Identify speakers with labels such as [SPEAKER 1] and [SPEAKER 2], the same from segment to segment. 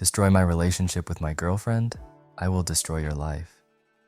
[SPEAKER 1] Destroy my relationship with my girlfriend? I will destroy your life.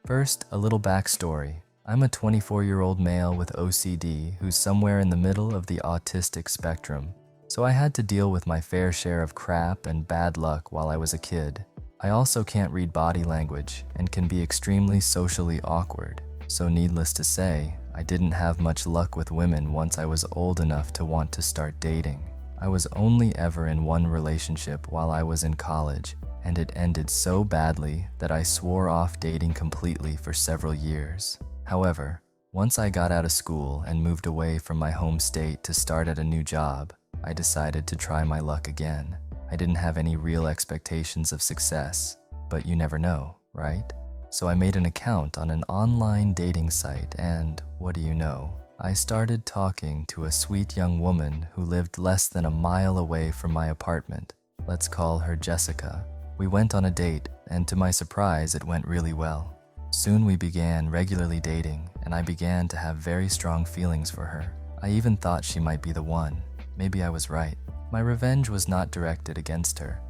[SPEAKER 1] First, a little backstory. I'm a 24-year-old male with OCD who's somewhere in the middle of the autistic spectrum, so I had to deal with my fair share of crap and bad luck while I was a kid. I also can't read body language and can be extremely socially awkward, so needless to say, I didn't have much luck with women once I was old enough to want to start dating. I was only ever in one relationship while I was in college, and it ended so badly that I swore off dating completely for several years. However, once I got out of school and moved away from my home state to start at a new job, I decided to try my luck again. I didn't have any real expectations of success, but you never know, right? So I made an account on an online dating site and, what do you know, I started talking to a sweet young woman who lived less than a mile away from my apartment. Let's call her Jessica. We went on a date, and to my surprise, it went really well. Soon we began regularly dating, and I began to have very strong feelings for her. I even thought she might be the one. Maybe I was right. My revenge was not directed against her.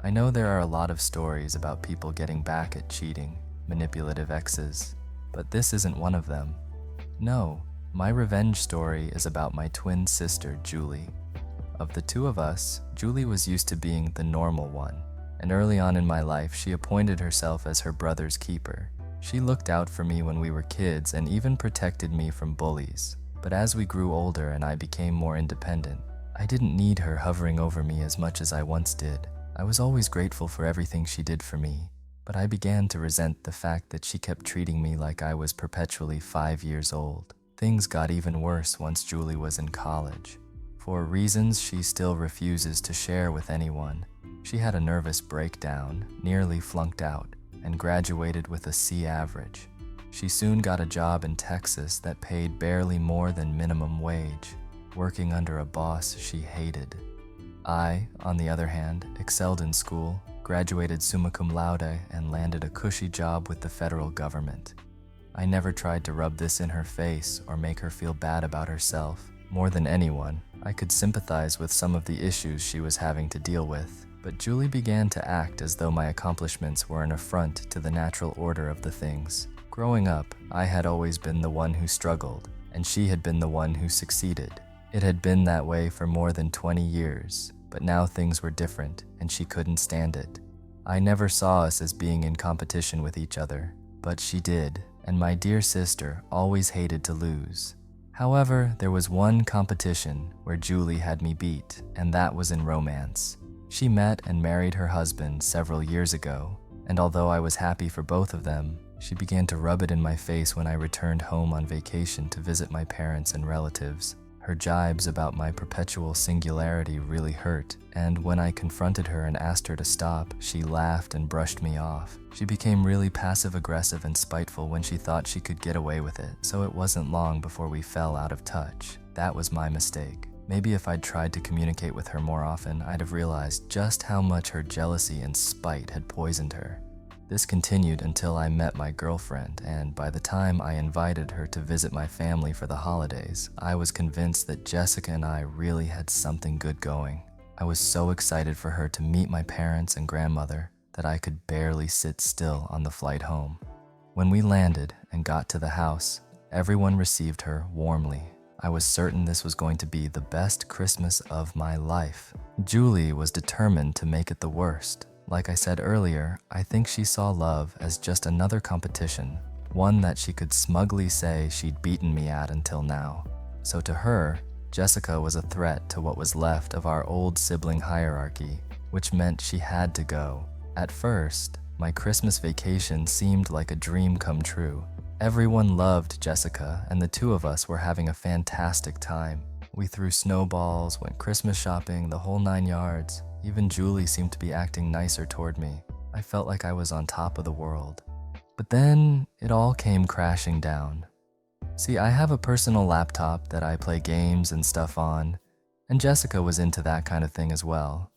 [SPEAKER 1] I know there are a lot of stories about people getting back at cheating, manipulative exes, but this isn't one of them. No, my revenge story is about my twin sister, Julie. Of the two of us, Julie was used to being the normal one, and early on in my life, she appointed herself as her brother's keeper. She looked out for me when we were kids and even protected me from bullies. But as we grew older and I became more independent, I didn't need her hovering over me as much as I once did. I was always grateful for everything she did for me, but I began to resent the fact that she kept treating me like I was perpetually 5 years old. Things got even worse once Julie was in college. For reasons she still refuses to share with anyone, she had a nervous breakdown, nearly flunked out, and graduated with a C average. She soon got a job in Texas that paid barely more than minimum wage, working under a boss she hated. I, on the other hand, excelled in school, graduated summa cum laude, and landed a cushy job with the federal government. I never tried to rub this in her face or make her feel bad about herself. More than anyone, I could sympathize with some of the issues she was having to deal with, but Julie began to act as though my accomplishments were an affront to the natural order of the things. Growing up, I had always been the one who struggled, and she had been the one who succeeded. It had been that way for more than 20 years, but now things were different, and she couldn't stand it. I never saw us as being in competition with each other, but she did, and my dear sister always hated to lose. However, there was one competition where Julie had me beat, and that was in romance. She met and married her husband several years ago, and although I was happy for both of them, she began to rub it in my face when I returned home on vacation to visit my parents and relatives. Her jibes about my perpetual singularity really hurt, and when I confronted her and asked her to stop, she laughed and brushed me off. She became really passive-aggressive and spiteful when she thought she could get away with it, so it wasn't long before we fell out of touch. That was my mistake. Maybe if I'd tried to communicate with her more often, I'd have realized just how much her jealousy and spite had poisoned her. This continued until I met my girlfriend, and by the time I invited her to visit my family for the holidays, I was convinced that Jessica and I really had something good going. I was so excited for her to meet my parents and grandmother that I could barely sit still on the flight home. When we landed and got to the house, everyone received her warmly. I was certain this was going to be the best Christmas of my life. Julie was determined to make it the worst. Like I said earlier, I think she saw love as just another competition, one that she could smugly say she'd beaten me at until now. So to her, Jessica was a threat to what was left of our old sibling hierarchy, which meant she had to go. At first, my Christmas vacation seemed like a dream come true. Everyone loved Jessica, and the two of us were having a fantastic time. We threw snowballs, went Christmas shopping, the whole 9 yards. Even Julie seemed to be acting nicer toward me. I felt like I was on top of the world. But then, it all came crashing down. See, I have a personal laptop that I play games and stuff on, and Jessica was into that kind of thing as well.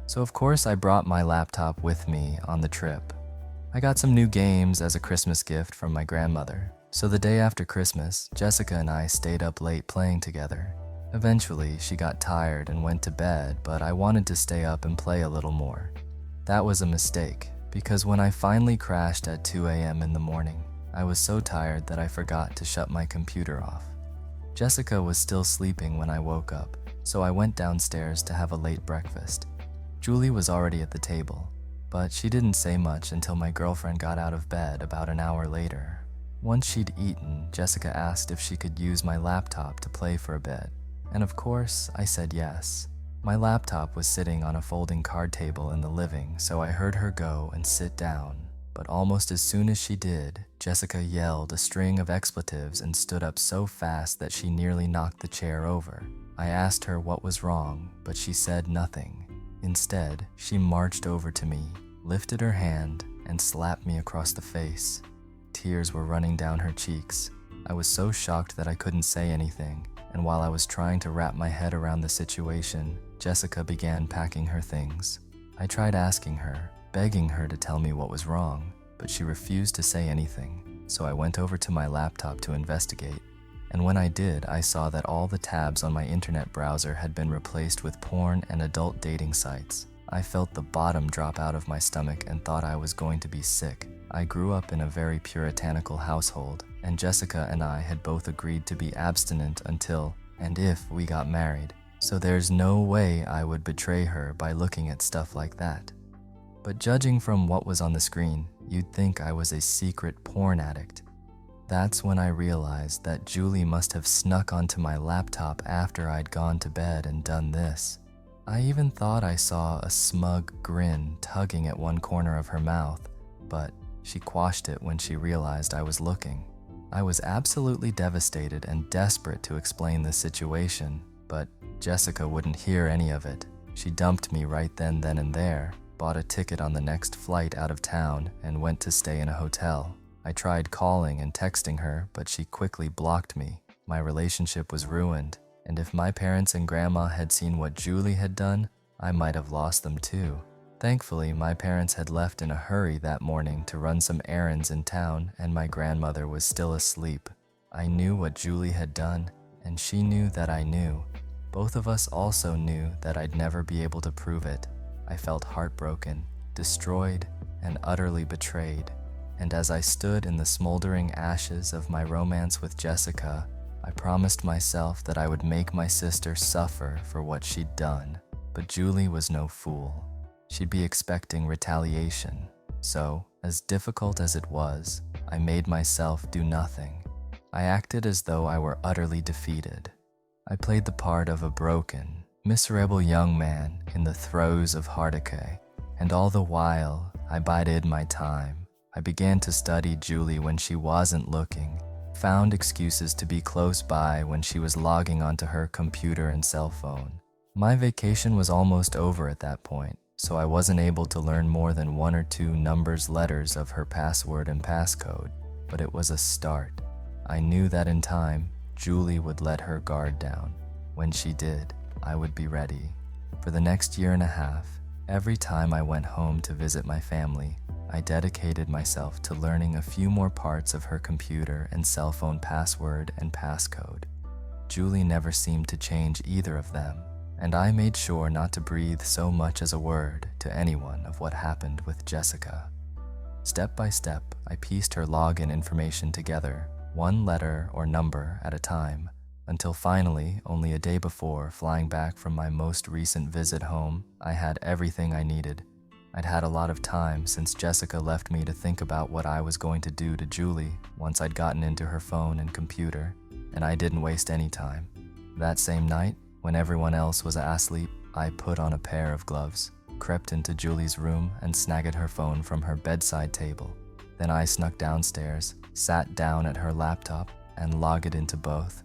[SPEAKER 1] So of course I brought my laptop with me on the trip. I got some new games as a Christmas gift from my grandmother. So the day after Christmas, Jessica and I stayed up late playing together. Eventually, she got tired and went to bed, but I wanted to stay up and play a little more. That was a mistake, because when I finally crashed at 2 a.m. in the morning, I was so tired that I forgot to shut my computer off. Jessica was still sleeping when I woke up, so I went downstairs to have a late breakfast. Julie was already at the table, but she didn't say much until my girlfriend got out of bed about an hour later. Once she'd eaten, Jessica asked if she could use my laptop to play for a bit, and of course, I said yes. My laptop was sitting on a folding card table in the living, so I heard her go and sit down. But almost as soon as she did, Jessica yelled a string of expletives and stood up so fast that she nearly knocked the chair over. I asked her what was wrong, but she said nothing. Instead, she marched over to me, lifted her hand, and slapped me across the face. Tears were running down her cheeks. I was so shocked that I couldn't say anything, and while I was trying to wrap my head around the situation, Jessica began packing her things. I tried asking her, begging her to tell me what was wrong, but she refused to say anything, so I went over to my laptop to investigate. And when I did, I saw that all the tabs on my internet browser had been replaced with porn and adult dating sites. I felt the bottom drop out of my stomach and thought I was going to be sick. I grew up in a very puritanical household, and Jessica and I had both agreed to be abstinent until and if we got married, so there's no way I would betray her by looking at stuff like that. But judging from what was on the screen, you'd think I was a secret porn addict. That's when I realized that Julie must have snuck onto my laptop after I'd gone to bed and done this. I even thought I saw a smug grin tugging at one corner of her mouth, but she quashed it when she realized I was looking. I was absolutely devastated and desperate to explain the situation, but Jessica wouldn't hear any of it. She dumped me right then and there, bought a ticket on the next flight out of town, and went to stay in a hotel. I tried calling and texting her, but she quickly blocked me. My relationship was ruined, and if my parents and grandma had seen what Julie had done, I might have lost them too. Thankfully, my parents had left in a hurry that morning to run some errands in town, and my grandmother was still asleep. I knew what Julie had done, and she knew that I knew. Both of us also knew that I'd never be able to prove it. I felt heartbroken, destroyed, and utterly betrayed. And as I stood in the smoldering ashes of my romance with Jessica, I promised myself that I would make my sister suffer for what she'd done. But Julie was no fool. She'd be expecting retaliation. So, as difficult as it was, I made myself do nothing. I acted as though I were utterly defeated. I played the part of a broken, miserable young man in the throes of heart decay, and all the while, I bided my time. I began to study Julie when she wasn't looking, found excuses to be close by when she was logging onto her computer and cell phone. My vacation was almost over at that point, so I wasn't able to learn more than 1 or 2 letters of her password and passcode, but it was a start. I knew that in time, Julie would let her guard down. When she did, I would be ready. For the next 1.5 years, every time I went home to visit my family, I dedicated myself to learning a few more parts of her computer and cell phone password and passcode. Julie never seemed to change either of them, and I made sure not to breathe so much as a word to anyone of what happened with Jessica. Step by step, I pieced her login information together, 1 letter or number at a time, until finally, only a day before flying back from my most recent visit home, I had everything I needed. I'd had a lot of time since Jessica left me to think about what I was going to do to Julie once I'd gotten into her phone and computer, and I didn't waste any time. That same night, when everyone else was asleep, I put on a pair of gloves, crept into Julie's room, and snagged her phone from her bedside table. Then I snuck downstairs, sat down at her laptop, and logged into both.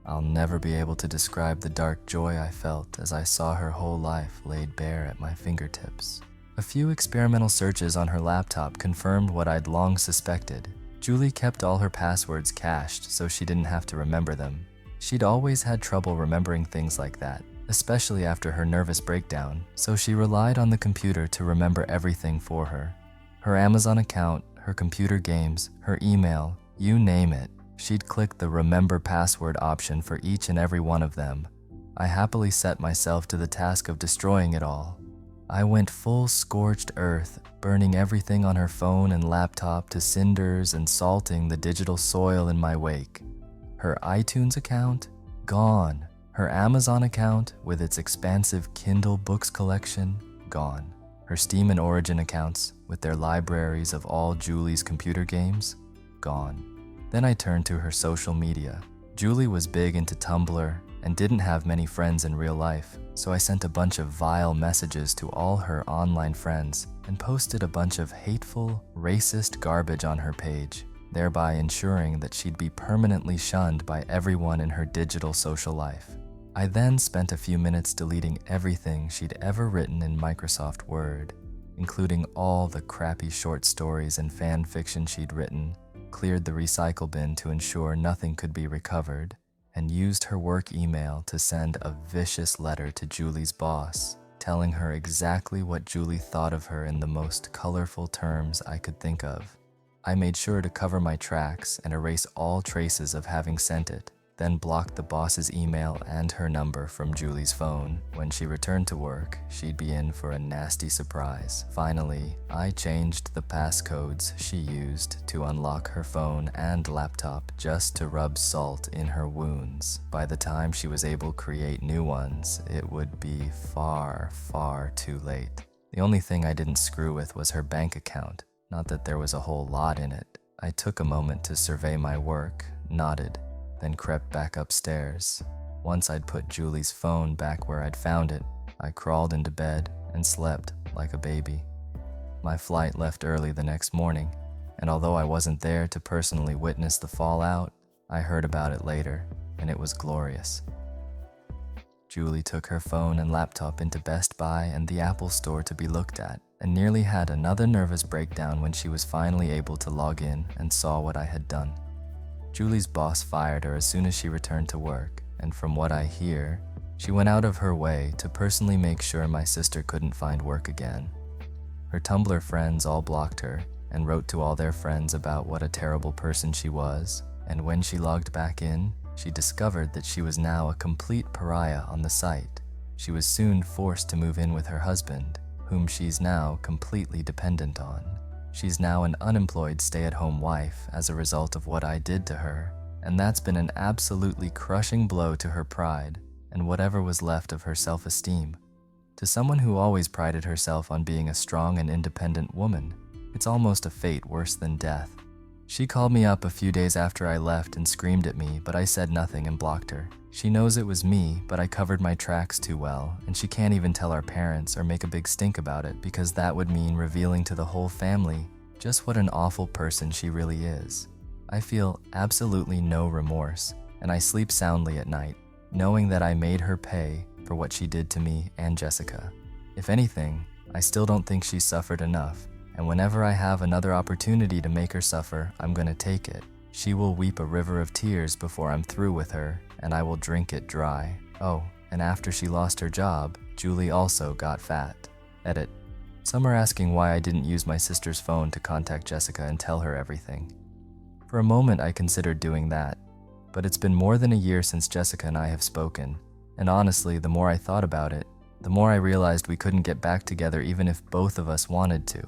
[SPEAKER 1] I'll never be able to describe the dark joy I felt as I saw her whole life laid bare at my fingertips. A few experimental searches on her laptop confirmed what I'd long suspected. Julie kept all her passwords cached so she didn't have to remember them. She'd always had trouble remembering things like that, especially after her nervous breakdown, so she relied on the computer to remember everything for her. Her Amazon account, her computer games, her email, you name it. She'd click the remember password option for each and every one of them. I happily set myself to the task of destroying it all. I went full scorched earth, burning everything on her phone and laptop to cinders and salting the digital soil in my wake. Her iTunes account? Gone. Her Amazon account, with its expansive Kindle books collection? Gone. Her Steam and Origin accounts, with their libraries of all Julie's computer games? Gone. Then I turned to her social media. Julie was big into Tumblr and didn't have many friends in real life, so I sent a bunch of vile messages to all her online friends and posted a bunch of hateful, racist garbage on her page, thereby ensuring that she'd be permanently shunned by everyone in her digital social life. I then spent a few minutes deleting everything she'd ever written in Microsoft Word, including all the crappy short stories and fan fiction she'd written, cleared the recycle bin to ensure nothing could be recovered, and used her work email to send a vicious letter to Julie's boss, telling her exactly what Julie thought of her in the most colorful terms I could think of. I made sure to cover my tracks and erase all traces of having sent it, then blocked the boss's email and her number from Julie's phone. When she returned to work, she'd be in for a nasty surprise. Finally, I changed the passcodes she used to unlock her phone and laptop just to rub salt in her wounds. By the time she was able to create new ones, it would be far, far too late. The only thing I didn't screw with was her bank account. Not that there was a whole lot in it. I took a moment to survey my work, nodded, then crept back upstairs. Once I'd put Julie's phone back where I'd found it, I crawled into bed and slept like a baby. My flight left early the next morning, and although I wasn't there to personally witness the fallout, I heard about it later, and it was glorious. Julie took her phone and laptop into Best Buy and the Apple Store to be looked at, and nearly had another nervous breakdown when she was finally able to log in and saw what I had done. Julie's boss fired her as soon as she returned to work, and from what I hear, she went out of her way to personally make sure my sister couldn't find work again. Her Tumblr friends all blocked her and wrote to all their friends about what a terrible person she was, and when she logged back in, she discovered that she was now a complete pariah on the site. She was soon forced to move in with her husband, whom she's now completely dependent on. She's now an unemployed stay-at-home wife as a result of what I did to her, and that's been an absolutely crushing blow to her pride and whatever was left of her self-esteem. To someone who always prided herself on being a strong and independent woman, it's almost a fate worse than death. She called me up a few days after I left and screamed at me, but I said nothing and blocked her. She knows it was me, but I covered my tracks too well, and she can't even tell our parents or make a big stink about it because that would mean revealing to the whole family just what an awful person she really is. I feel absolutely no remorse, and I sleep soundly at night, knowing that I made her pay for what she did to me and Jessica. If anything, I still don't think she suffered enough, and whenever I have another opportunity to make her suffer, I'm gonna take it. She will weep a river of tears before I'm through with her, and I will drink it dry. Oh, and after she lost her job, Julie also got fat. Edit. Some are asking why I didn't use my sister's phone to contact Jessica and tell her everything. For a moment I considered doing that, but it's been more than a year since Jessica and I have spoken, and honestly, the more I thought about it, the more I realized we couldn't get back together even if both of us wanted to.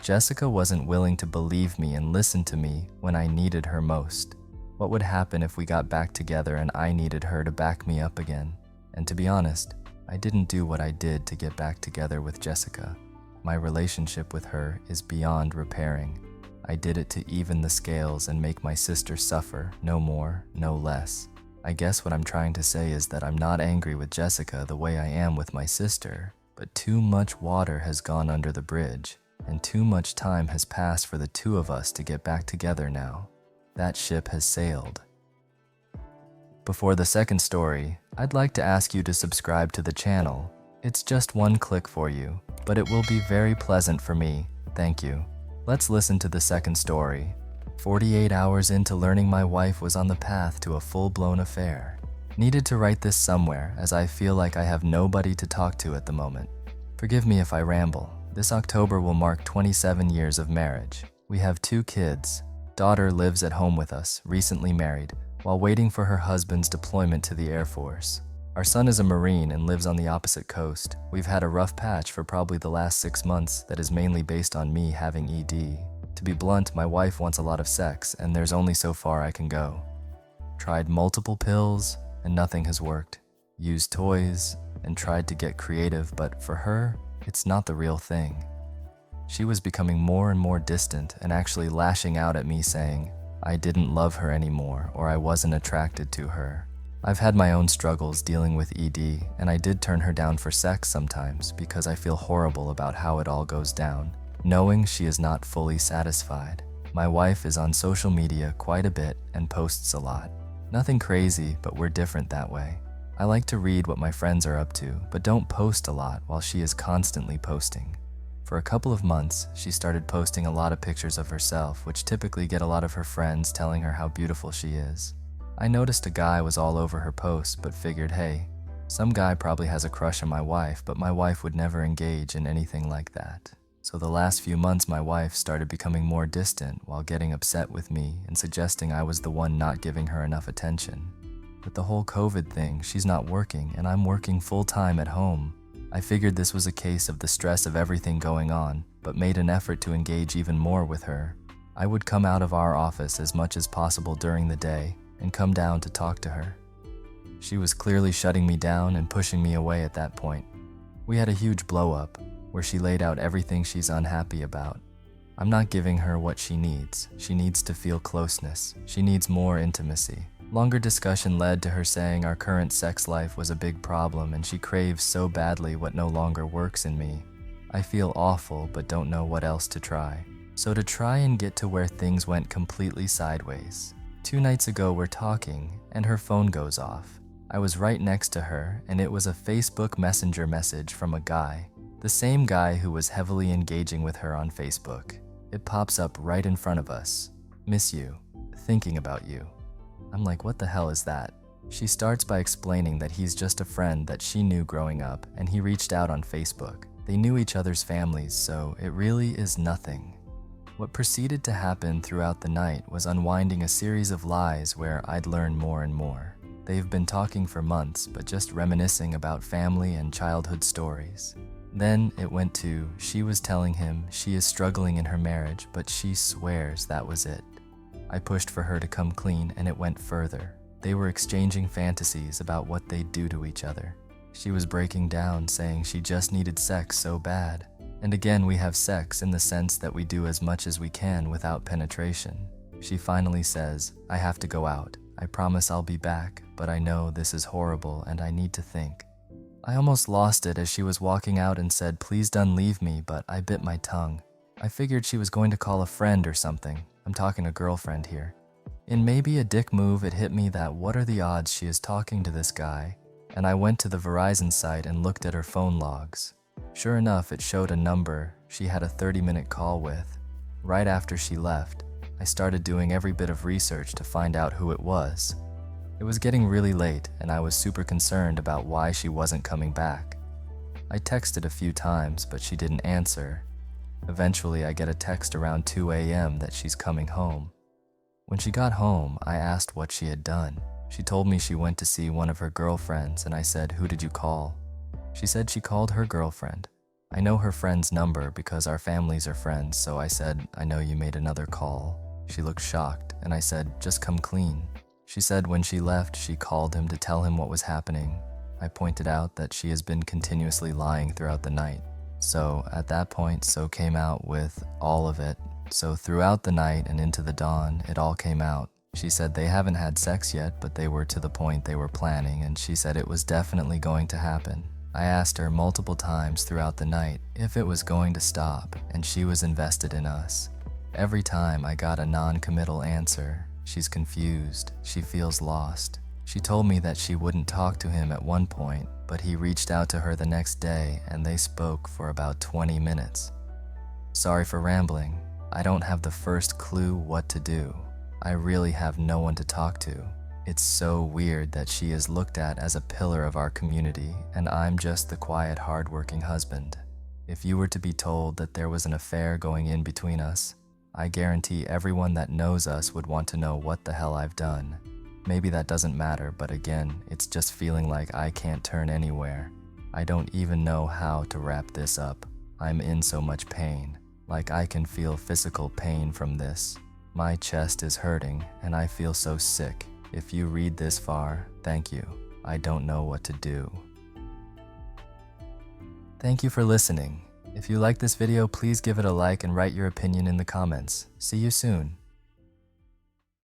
[SPEAKER 1] Jessica wasn't willing to believe me and listen to me when I needed her most. What would happen if we got back together and I needed her to back me up again? And to be honest, I didn't do what I did to get back together with Jessica. My relationship with her is beyond repairing. I did it to even the scales and make my sister suffer, no more, no less. I guess what I'm trying to say is that I'm not angry with Jessica the way I am with my sister, but too much water has gone under the bridge, and too much time has passed for the two of us to get back together now. That ship has sailed. Before the second story, I'd like to ask you to subscribe to the channel. It's just one click for you, but it will be very pleasant for me. Thank you. Let's listen to the second story. 48 hours into learning my wife was on the path to a full-blown affair. Needed to write this somewhere as I feel like I have nobody to talk to at the moment. Forgive me if I ramble. This October will mark 27 years of marriage. We have 2 kids. Daughter lives at home with us, recently married, while waiting for her husband's deployment to the Air Force. Our son is a Marine and lives on the opposite coast. We've had a rough patch for probably the last 6 months that is mainly based on me having ED. To be blunt, my wife wants a lot of sex, and there's only so far I can go. Tried multiple pills, and nothing has worked. Used toys, and tried to get creative, but for her, it's not the real thing. She was becoming more and more distant and actually lashing out at me saying, I didn't love her anymore or I wasn't attracted to her. I've had my own struggles dealing with ED, and I did turn her down for sex sometimes because I feel horrible about how it all goes down, knowing she is not fully satisfied. My wife is on social media quite a bit and posts a lot. Nothing crazy, but we're different that way. I like to read what my friends are up to, but don't post a lot while she is constantly posting. For a couple of months, she started posting a lot of pictures of herself, which typically get a lot of her friends telling her how beautiful she is. I noticed a guy was all over her posts, but figured, hey, some guy probably has a crush on my wife, but my wife would never engage in anything like that. So the last few months, my wife started becoming more distant while getting upset with me and suggesting I was the one not giving her enough attention. With the whole COVID thing, she's not working and I'm working full-time at home. I figured this was a case of the stress of everything going on, but made an effort to engage even more with her. I would come out of our office as much as possible during the day and come down to talk to her. She was clearly shutting me down and pushing me away at that point. We had a huge blow-up where she laid out everything she's unhappy about. I'm not giving her what she needs. She needs to feel closeness. She needs more intimacy. Longer discussion led to her saying our current sex life was a big problem and she craves so badly what no longer works in me. I feel awful but don't know what else to try. So to try and get to where things went completely sideways. 2 nights ago we're talking and her phone goes off. I was right next to her and it was a Facebook Messenger message from a guy. The same guy who was heavily engaging with her on Facebook. It pops up right in front of us. Miss you. Thinking about you. I'm like, what the hell is that? She starts by explaining that he's just a friend that she knew growing up and he reached out on Facebook. They knew each other's families, so it really is nothing. What proceeded to happen throughout the night was unwinding a series of lies where I'd learn more and more. They've been talking for months, but just reminiscing about family and childhood stories. Then it went to, she was telling him she is struggling in her marriage, but she swears that was it. I pushed for her to come clean and it went further. They were exchanging fantasies about what they'd do to each other. She was breaking down, saying she just needed sex so bad. And again, we have sex in the sense that we do as much as we can without penetration. She finally says, I have to go out. I promise I'll be back, but I know this is horrible and I need to think. I almost lost it as she was walking out and said, please don't leave me, but I bit my tongue. I figured she was going to call a friend or something. I'm talking a girlfriend here. In maybe a dick move, it hit me that what are the odds she is talking to this guy? And I went to the Verizon site and looked at her phone logs. Sure enough, it showed a number she had a 30-minute call with. Right after she left, I started doing every bit of research to find out who it was. It was getting really late and I was super concerned about why she wasn't coming back. I texted a few times, but she didn't answer. Eventually, I get a text around 2 a.m. that she's coming home. When she got home, I asked what she had done. She told me she went to see one of her girlfriends and I said, who did you call? She said she called her girlfriend. I know her friend's number because our families are friends, so I said, I know you made another call. She looked shocked and I said, just come clean. She said when she left, she called him to tell him what was happening. I pointed out that she has been continuously lying throughout the night. So at that point, So came out with all of it. So throughout the night and into the dawn, it all came out. She said they haven't had sex yet, but they were to the point they were planning, and she said it was definitely going to happen. I asked her multiple times throughout the night if it was going to stop, and she was invested in us. Every time I got a non-committal answer. She's confused. She feels lost. She told me that she wouldn't talk to him at one point, but he reached out to her the next day and they spoke for about 20 minutes. Sorry for rambling. I don't have the first clue what to do. I really have no one to talk to. It's so weird that she is looked at as a pillar of our community and I'm just the quiet, hardworking husband. If you were to be told that there was an affair going in between us, I guarantee everyone that knows us would want to know what the hell I've done. Maybe that doesn't matter, but again, it's just feeling like I can't turn anywhere. I don't even know how to wrap this up. I'm in so much pain. Like I can feel physical pain from this. My chest is hurting and I feel so sick. If you read this far, thank you. I don't know what to do. Thank you for listening. If you like this video, please give it a like and write your opinion in the comments. See you soon.